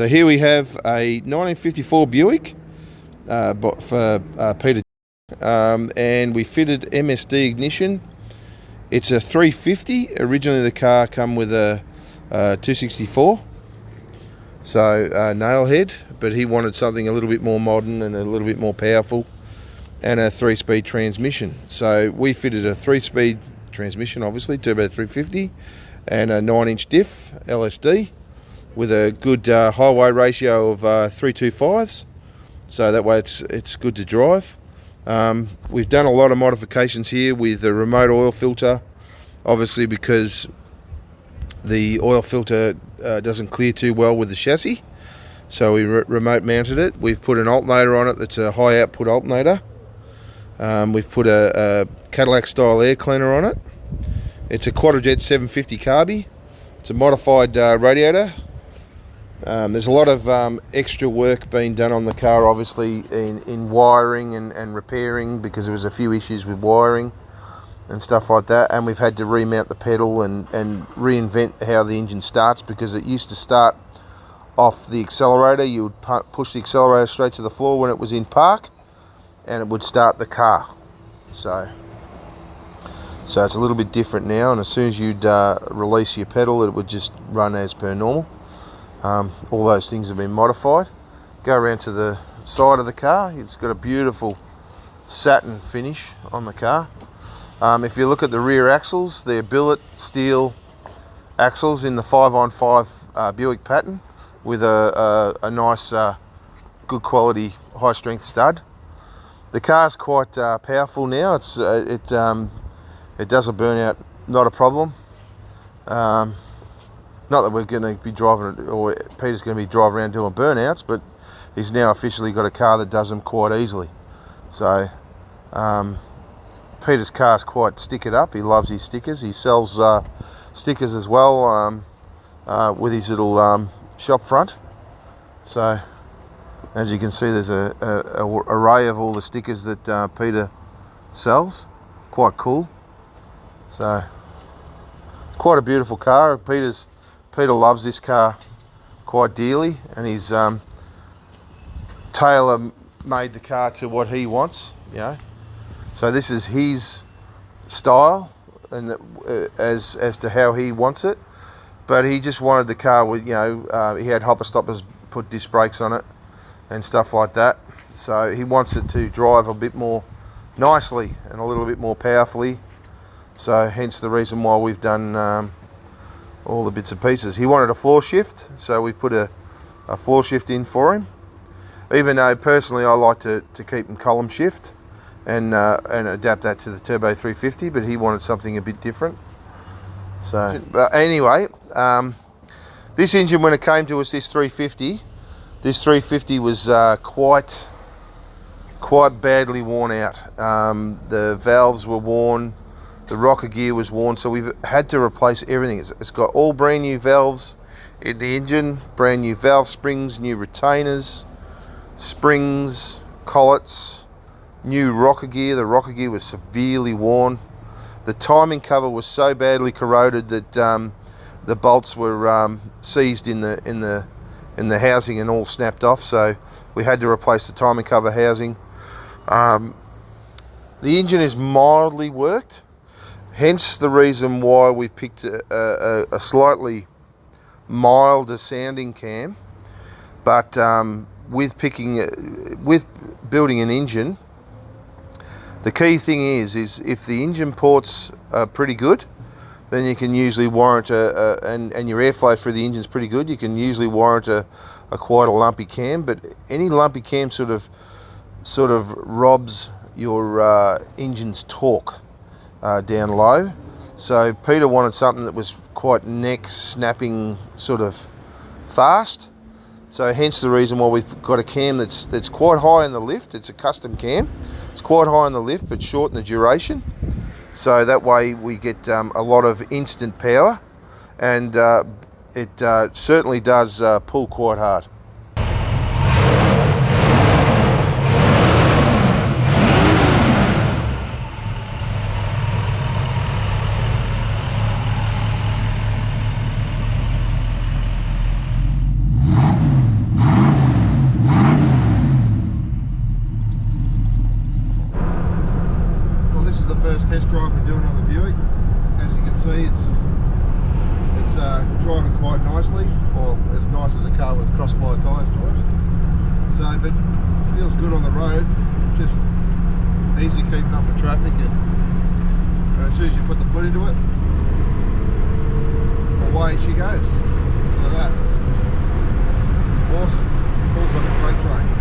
So here we have a 1954 Buick for Peter, and we fitted MSD ignition. It's a 350. Originally the car come with a 264, so nail head, but he wanted something a little bit more modern and a little bit more powerful, and a 3-speed transmission. So we fitted a 3-speed transmission, obviously turbo 350, and a 9-inch diff LSD with a good highway ratio of 325s, so that way it's good to drive. We've done a lot of modifications here with the remote oil filter, obviously because the oil filter doesn't clear too well with the chassis, so we remote mounted it. We've put an alternator on it that's a high output alternator. We've put a Cadillac style air cleaner on it. It's a Quadrajet 750 carby. It's a modified radiator. There's a lot of extra work being done on the car, obviously in wiring and repairing, because there was a few issues with wiring and stuff like that, and we've had to remount the pedal and reinvent how the engine starts, because it used to start off the accelerator. You would push the accelerator straight to the floor when it was in park, and it would start the car. So it's a little bit different now, and as soon as you'd release your pedal, it would just run as per normal. All those things have been modified. Go around to the side of the car. It's got a beautiful satin finish on the car. If you look at the rear axles, they're billet steel axles in the 5-on-5 Buick pattern, with a nice good quality high strength stud. The car's quite powerful now. It does a burnout, not a problem. Not that we're going to be driving, or Peter's going to be driving around doing burnouts, but he's now officially got a car that does them quite easily. So Peter's car's quite stickered up. He loves his stickers. He sells stickers as well with his little shop front. So as you can see, there's a array of all the stickers that Peter sells. Quite cool. So quite a beautiful car. Peter loves this car quite dearly, and he's tailor-made the car to what he wants, you know. So this is his style, and as to how he wants it. But he just wanted the car with, he had hopper stoppers, put disc brakes on it and stuff like that. So he wants it to drive a bit more nicely and a little bit more powerfully. So hence the reason why we've done all the bits and pieces. He wanted a floor shift, so we put a floor shift in for him. Even though personally I like to keep him column shift and adapt that to the turbo 350, but he wanted something a bit different. So, but anyway, this engine, when it came to us, this 350 was quite badly worn out. The valves were worn. The rocker gear was worn, so we've had to replace everything. It's got all brand new valves in the engine, brand new valve springs, new retainers, springs, collets, new rocker gear. The rocker gear was severely worn. The timing cover was so badly corroded that the bolts were seized in the housing and all snapped off. So we had to replace the timing cover housing. The engine is mildly worked. Hence the reason why we've picked a slightly milder sounding cam, but with building an engine, the key thing is if the engine ports are pretty good, then you can usually warrant and your airflow through the engine is pretty good, you can usually warrant a quite a lumpy cam. But any lumpy cam sort of robs your engine's torque down low. So Peter wanted something that was quite neck snapping, sort of fast. So hence the reason why we've got a cam that's quite high in the lift. It's a custom cam. It's quite high in the lift but short in the duration. So that way we get a lot of instant power, and it certainly does pull quite hard. I've been doing on the Buick. As you can see, it's driving quite nicely, or as nice as a car with cross-ply tyres drives. So, but feels good on the road. Just easy keeping up with traffic, and as soon as you put the foot into it, away she goes. Look at that. Awesome. Pulls like a freight train.